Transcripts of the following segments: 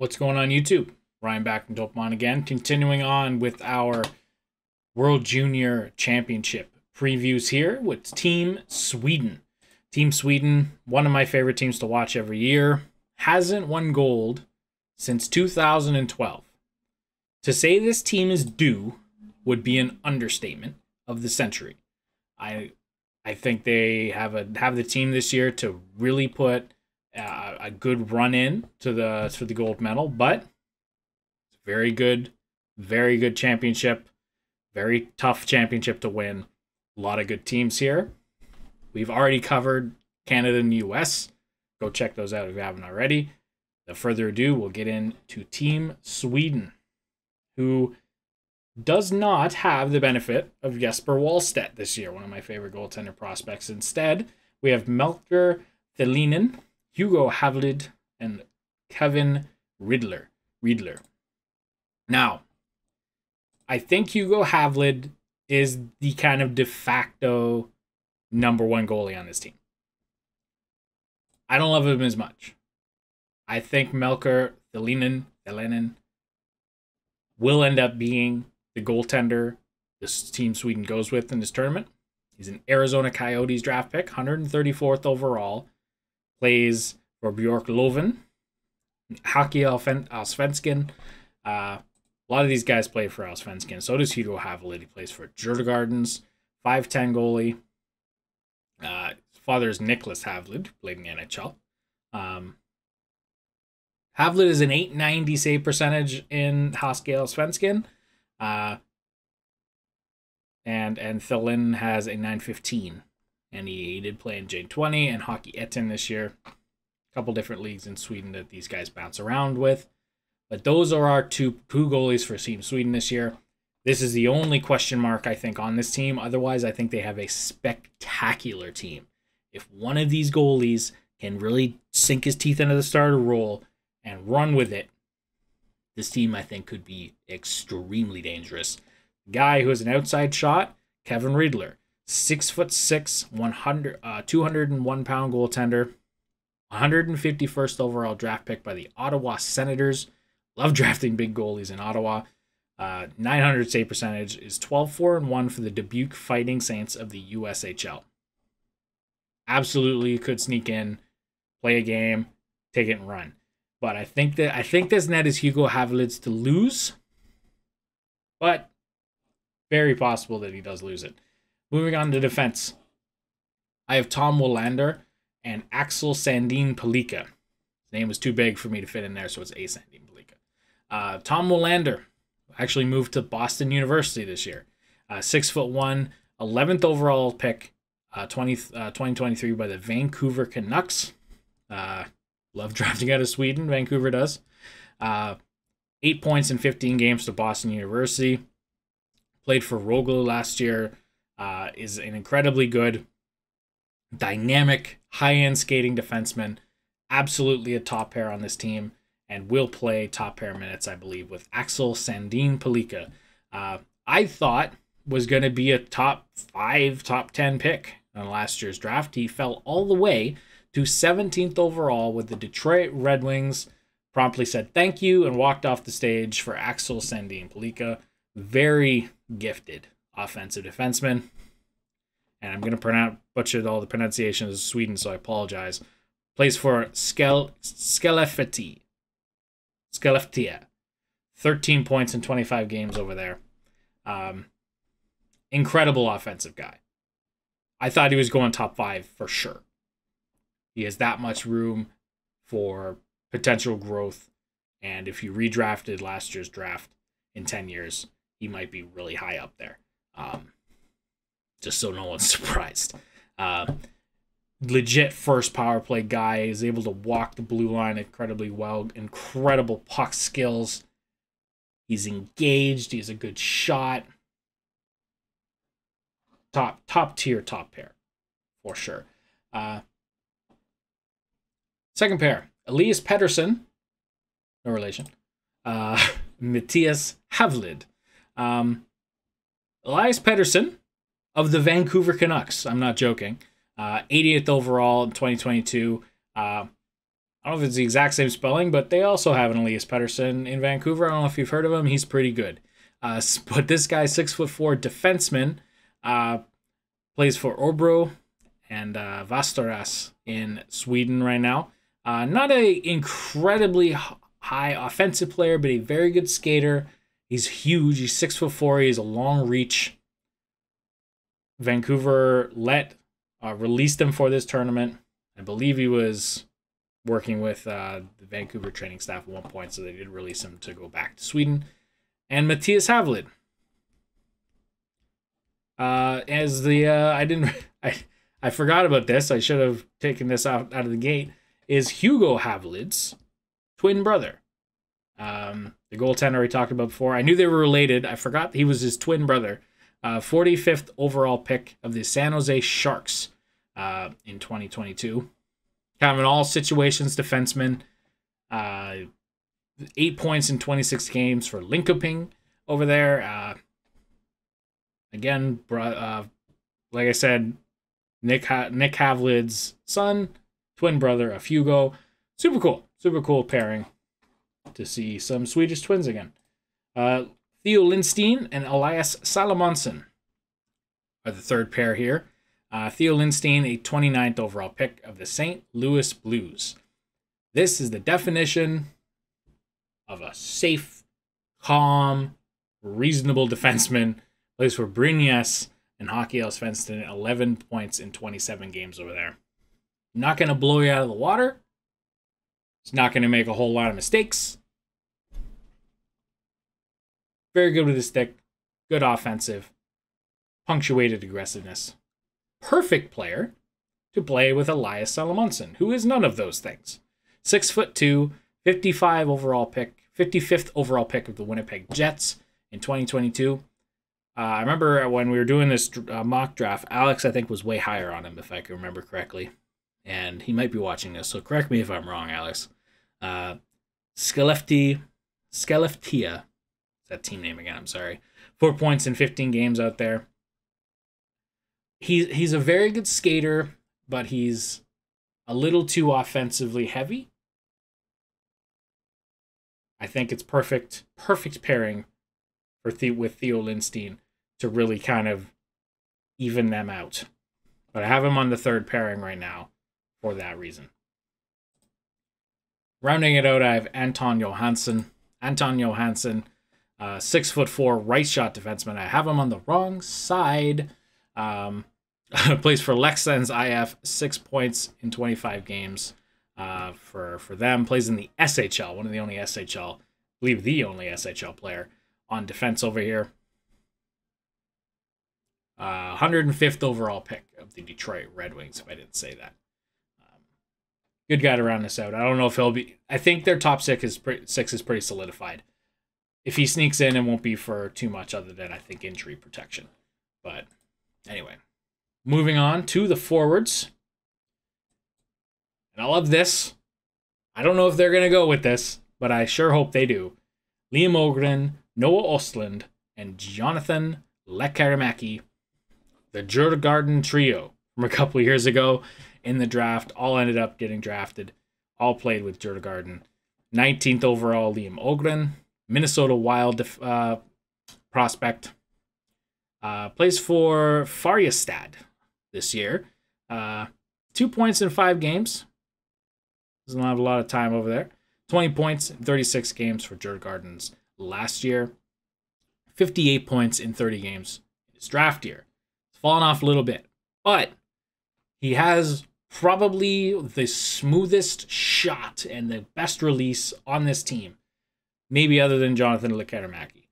What's going on YouTube? Ryan back from Dopamon again, continuing on with our World Junior Championship previews here with Team Sweden. Team Sweden, one of my favorite teams to watch every year, hasn't won gold since 2012. To say this team is due would be an understatement of the century. I think they have the team this year to really put a good run in to the gold medal, but it's very good championship, very tough championship to win. A lot of good teams here. We've already covered Canada and the US. Go check those out if you haven't already. Without further ado, we'll get into Team Sweden, who does not have the benefit of Jesper Wallstedt this year, one of my favorite goaltender prospects. Instead, we have Melker Thelin, Hugo Hävelid, and Kevin Reidler. Now, I think Hugo Hävelid is the kind of de facto #1 goalie on this team. I don't love him as much. I think Melker Thelin will end up being the goaltender this Team Sweden goes with in this tournament. He's an Arizona Coyotes draft pick, 134th overall. Plays for Björklöven, Hockey Allsvenskan. A lot of these guys play for Allsvenskan. So does Hugo Hävelid. He plays for Djurgårdens, 5'10" goalie. His father is Nicholas Hävelid, who played in the NHL. Hävelid is an .890 save percentage in Hockey Allsvenskan. And Thelin has a .915. And he did play in J20 and Hockey Etten this year. A couple different leagues in Sweden that these guys bounce around with. But those are our two goalies for Team Sweden this year. This is the only question mark, I think, on this team. Otherwise, I think they have a spectacular team. If one of these goalies can really sink his teeth into the starter role and run with it, this team, I think, could be extremely dangerous. The guy who has an outside shot, Kevin Reidler. 6'6", 201-pound goaltender, 151st overall draft pick by the Ottawa Senators. Love drafting big goalies in Ottawa. 900 save percentage, is 12-4-1 for the Dubuque Fighting Saints of the USHL. Absolutely could sneak in, play a game, take it and run. But I think this net is Hugo Hävelid's to lose, but very possible that he does lose it. Moving on to defense, I have Tom Willander and Axel Sandin Pellikka. His name was too big for me to fit in there, so it's A. Sandin Pellikka. Tom Willander actually moved to Boston University this year. 6'1", 11th overall pick, 2023 by the Vancouver Canucks. Love drafting out of Sweden, Vancouver does. 8 points in 15 games to Boston University. Played for Rögle last year. Is an incredibly good, dynamic, high-end skating defenseman. Absolutely a top pair on this team, and will play top pair minutes, I believe, with Axel Sandin Pellikka. I thought was going to be a top 5, top 10 pick on last year's draft. He fell all the way to 17th overall with the Detroit Red Wings. Promptly said thank you and walked off the stage for Axel Sandin Pellikka. Very gifted offensive defenseman. And I'm going to butcher all the pronunciations of Sweden, so I apologize. Plays for Skellefteå. 13 points in 25 games over there. Incredible offensive guy. I thought he was going top 5 for sure. He has that much room for potential growth. And if you redrafted last year's draft in 10 years, he might be really high up there. Just so no one's surprised. Legit first power play guy. Is able to walk the blue line incredibly well. Incredible puck skills. He's engaged. He has a good shot. Top tier, top pair. For sure. Second pair. Elias Pettersson. No relation. Mattias Hävelid. Elias Pettersson of the Vancouver Canucks. I'm not joking. 80th overall in 2022. I don't know if it's the exact same spelling, but they also have an Elias Pettersson in Vancouver. I don't know if you've heard of him. He's pretty good. But this guy, 6'4" defenseman, plays for Örebro and Västerås in Sweden right now. Not a incredibly high offensive player, but a very good skater. He's huge. He's 6'4". He has a long reach. Vancouver released him for this tournament. I believe he was working with the Vancouver training staff at one point, so they did release him to go back to Sweden. And Mattias Hävelid. I forgot about this. I should have taken this out of the gate. Is Hugo Hävelid's twin brother. The goaltender we talked about before. I knew they were related. I forgot he was his twin brother. 45th overall pick of the San Jose Sharks in 2022. Kind of an all situations defenseman. 8 points in 26 games for Linköping over there. Again, like I said, Nick Hävelid's son, twin brother of Hugo. Super cool pairing to see some Swedish twins again. Theo Lindstein and Elias Salomonsson are the third pair here. Theo Lindstein, a 29th overall pick of the St. Louis Blues. This is the definition of a safe, calm, reasonable defenseman. Plays for Brynäs and Hockey Allsvenskan, 11 points in 27 games over there. Not going to blow you out of the water. He's not going to make a whole lot of mistakes. Very good with his stick. Good offensive. Punctuated aggressiveness. Perfect player to play with Elias Salomonsson, who is none of those things. 6'2", 55 overall pick, 55th overall pick of the Winnipeg Jets in 2022. I remember when we were doing this mock draft, Alex, I think, was way higher on him, if I can remember correctly. And he might be watching this, so correct me if I'm wrong, Alex. Skellefteå. That team name again, I'm sorry. 4 points in 15 games out there. He's a very good skater, but he's a little too offensively heavy. I think it's perfect pairing with Theo Lindstein to really kind of even them out. But I have him on the third pairing right now for that reason. Rounding it out, I have Anton Johansson. 6'4", right shot defenseman. I have him on the wrong side. Plays for Leksands IF, 6 points in 25 games for them. Plays in the SHL, one of the only SHL, I believe the only SHL player on defense over here. 105th overall pick of the Detroit Red Wings, if I didn't say that. Good guy to round this out. I don't know if he'll be... I think their top six is pretty solidified. If he sneaks in, it won't be for too much other than, I think, injury protection. But anyway, moving on to the forwards. And I love this. I don't know if they're going to go with this, but I sure hope they do. Liam Öhgren, Noah Östlund, and Jonathan Lekkerimäki. The Djurgården trio from a couple years ago in the draft. All ended up getting drafted. All played with Djurgården. 19th overall, Liam Öhgren. Minnesota Wild prospect. Plays for Färjestad this year. 2 points in 5 games. Doesn't have a lot of time over there. 20 points in 36 games for Djurgårdens last year. 58 points in 30 games in his draft year. It's fallen off a little bit. But he has probably the smoothest shot and the best release on this team. Maybe other than Jonathan Lekkerimäki.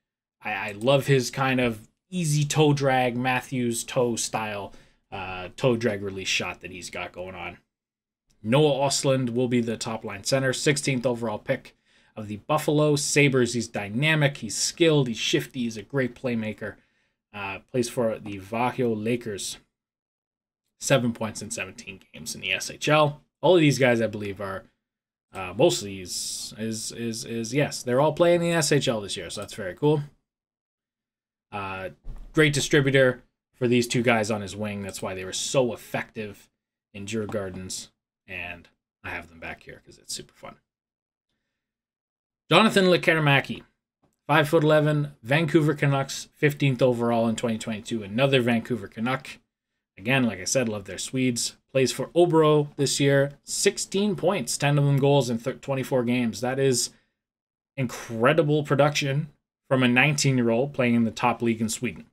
I love his kind of easy toe drag, Matthews toe style toe drag release shot that he's got going on. Noah Östlund will be the top line center. 16th overall pick of the Buffalo Sabres. He's dynamic, he's skilled, he's shifty, he's a great playmaker. Plays for the Vahio Lakers. 7 points in 17 games in the SHL. All of these guys, I believe, are mostly yes, they're all playing the SHL this year, so that's very cool. Great distributor for these two guys on his wing. That's why they were so effective in Djurgårdens, and I have them back here because it's super fun. Jonathan Lekkerimäki, 5'11", Vancouver Canucks, 15th overall in 2022. Another Vancouver Canuck. Again, like I said, love their Swedes. Plays for Obro this year. 16 points, 10 of them goals in 24 games. That is incredible production from a 19-year-old playing in the top league in Sweden.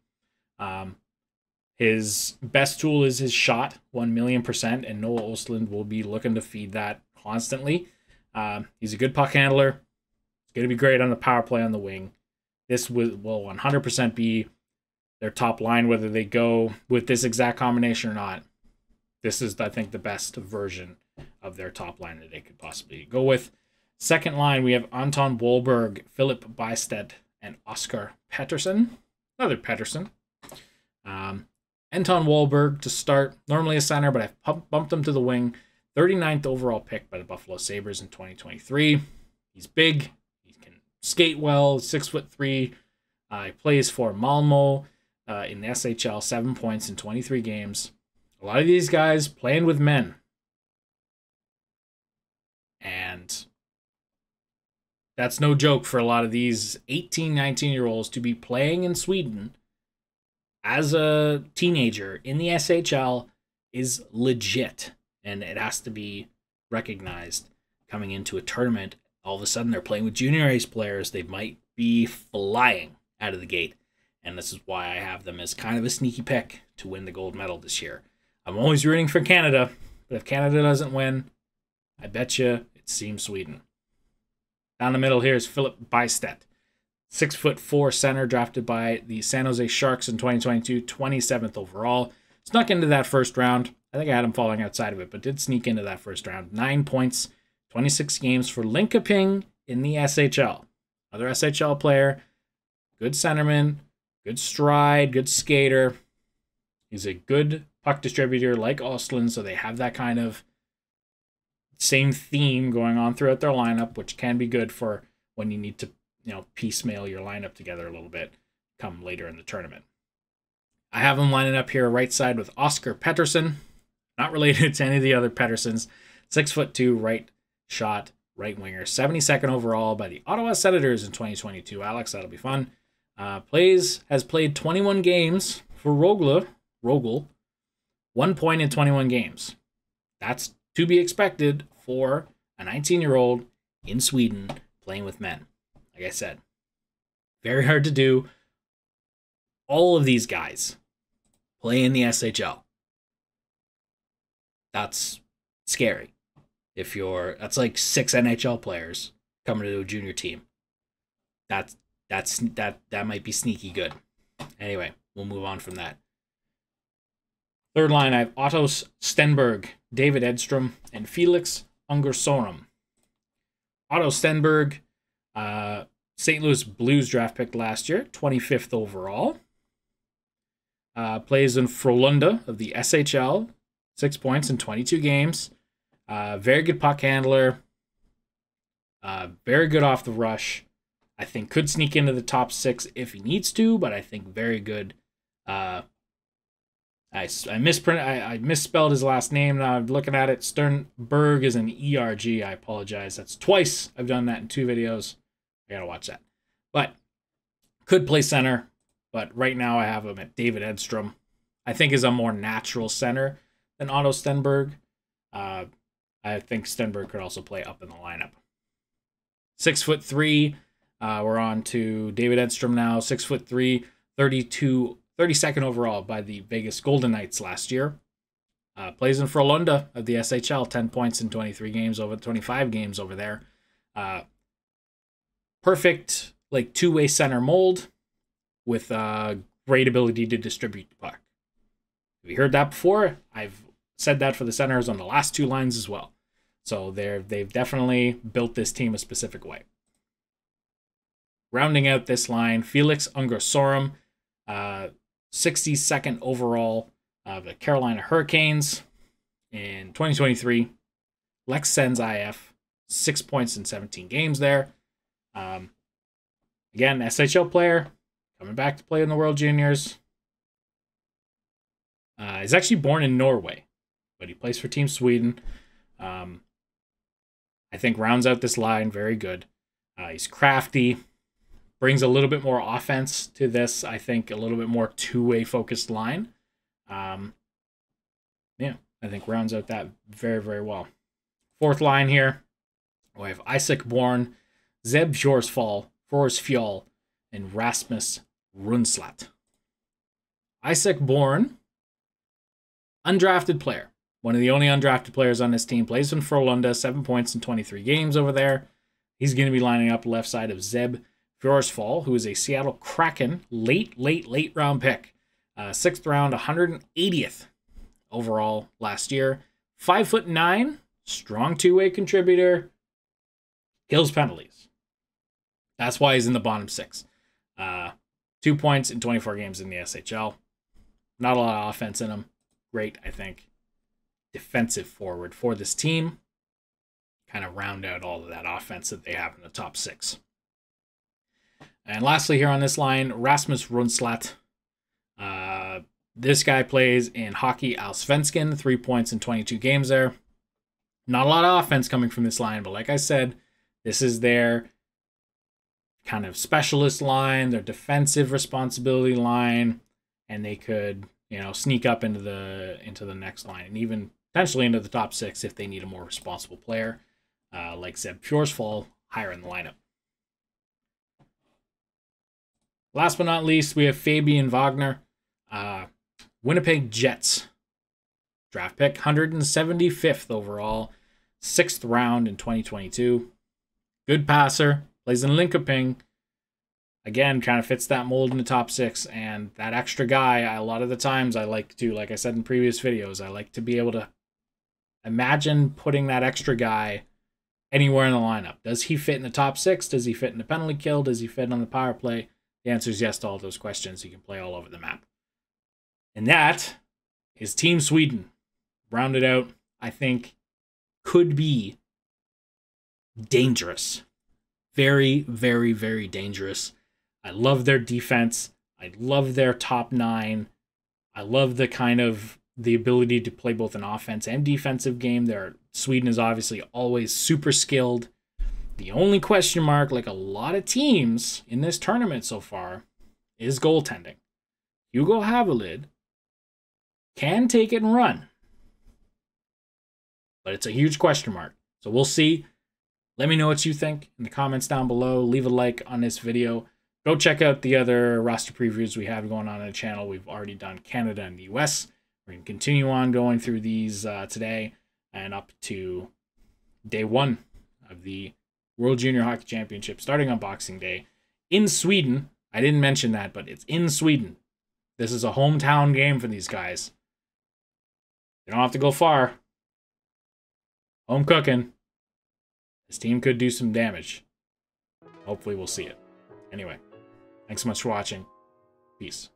His best tool is his shot, 1,000,000%, and Noah Östlund will be looking to feed that constantly. He's a good puck handler. He's going to be great on the power play on the wing. This will 100% be their top line, whether they go with this exact combination or not. This is, I think, the best version of their top line that they could possibly go with. Second line, we have Anton Wahlberg, Filip Bystedt, and Oskar Pettersson. Another Pettersson. Anton Wahlberg to start. Normally a center, but I've bumped him to the wing. 39th overall pick by the Buffalo Sabres in 2023. He's big. He can skate well. 6'3". He plays for Malmo in the SHL. 7 points in 23 games. A lot of these guys playing with men. And that's no joke for a lot of these 18, 19-year-olds to be playing in Sweden as a teenager in the SHL is legit. And it has to be recognized coming into a tournament. All of a sudden, they're playing with junior ace players. They might be flying out of the gate. And this is why I have them as kind of a sneaky pick to win the gold medal this year. I'm always rooting for Canada, but if Canada doesn't win, I bet you it's Team Sweden. Down the middle here is Filip Bystedt. 6'4" center drafted by the San Jose Sharks in 2022, 27th overall. Snuck into that first round. I think I had him falling outside of it, but did sneak into that first round. 9 points, 26 games for Linköping in the SHL. Another SHL player, good centerman, good stride, good skater. He's a good puck distributor like Östlund, so they have that kind of same theme going on throughout their lineup, which can be good for when you need to, piecemeal your lineup together a little bit come later in the tournament. I have him lining up here right side with Oskar Pettersson, not related to any of the other Petterssons. 6'2", right shot, right winger, 72nd overall by the Ottawa Senators in 2022. Alex, that'll be fun. Has played 21 games for Rogel, 1 point in 21 games. That's to be expected for a 19-year-old in Sweden playing with men. Like I said, very hard to do. All of these guys play in the SHL. That's scary. That's like 6 NHL players coming to a junior team. That might be sneaky good. Anyway, we'll move on from that. Third line, I have Otto Stenberg, David Edstrom, and Felix Unger. Otto Stenberg, St. Louis Blues draft pick last year, 25th overall. Plays in Frölunda of the SHL, 6 points in 22 games. Very good puck handler. Very good off the rush. I think could sneak into the top 6 if he needs to, but I think very good. I misspelled his last name. Now I'm looking at it. Sternberg is an ERG. I apologize. That's twice I've done that in 2 videos. I gotta watch that. But could play center. But right now I have him at David Edstrom. I think is a more natural center than Otto Stenberg. I think Stenberg could also play up in the lineup. 6'3". We're on to David Edstrom now. 6'3", 32nd overall by the Vegas Golden Knights last year. Plays in Frölunda of the SHL, 10 points in 25 games over there. Perfect, like, two-way center mold with great ability to distribute the puck. Have you heard that before? I've said that for the centers on the last 2 lines as well. So they've definitely built this team a specific way. Rounding out this line, Felix Unger, 62nd overall of the Carolina Hurricanes in 2023. Lex Sens IF, 6 points in 17 games there. Again, SHL player, coming back to play in the World Juniors. He's actually born in Norway, but he plays for Team Sweden. I think rounds out this line very good. He's crafty, brings a little bit more offense to this. I think a little bit more two-way focused line. Yeah, I think rounds out that very, very well. Fourth line here, we have Isac Born, Zeb Forsfjäll, and Rasmus Rudslätt. Isaac Born, undrafted player. One of the only undrafted players on this team. Plays in Frölunda, 7 points in 23 games over there. He's going to be lining up left side of Zeb Forsfjäll, who is a Seattle Kraken late round pick. 6th round, 180th overall last year. 5'9", strong two-way contributor. Kills penalties. That's why he's in the bottom 6. 2 points in 24 games in the SHL. Not a lot of offense in him. Great, I think, defensive forward for this team. Kind of round out all of that offense that they have in the top 6. And lastly here on this line, Rasmus Rudslätt. This guy plays in Hockey Allsvenskan, 3 points in 22 games there. Not a lot of offense coming from this line, but like I said, this is their kind of specialist line, their defensive responsibility line, and they could, sneak up into the next line and even potentially into the top 6 if they need a more responsible player, like Zeb Forsfjäll, higher in the lineup. Last but not least, we have Fabian Wagner, Winnipeg Jets draft pick, 175th overall, 6th round in 2022. Good passer, plays in Linköping. Again, kind of fits that mold in the top 6, and that extra guy, a lot of the times I like to, like I said in previous videos, I like to be able to imagine putting that extra guy anywhere in the lineup. Does he fit in the top 6? Does he fit in the penalty kill? Does he fit on the power play? The answer is yes to all those questions. You can play all over the map. And that is Team Sweden. Rounded out, I think, could be dangerous. Very, very, very dangerous. I love their defense. I love their top 9. I love the ability to play both an offense and defensive game. Sweden is obviously always super skilled. The only question mark, like a lot of teams in this tournament so far, is goaltending. Hugo Hävelid can take it and run, but it's a huge question mark. So we'll see. Let me know what you think in the comments down below. Leave a like on this video. Go check out the other roster previews we have going on the channel. We've already done Canada and the US. We're going to continue on going through these today and up to day 1 of the World Junior Hockey Championship starting on Boxing Day in Sweden. I didn't mention that, but it's in Sweden. This is a hometown game for these guys. You don't have to go far. Home cooking. This team could do some damage. Hopefully we'll see it. Anyway, thanks so much for watching. Peace.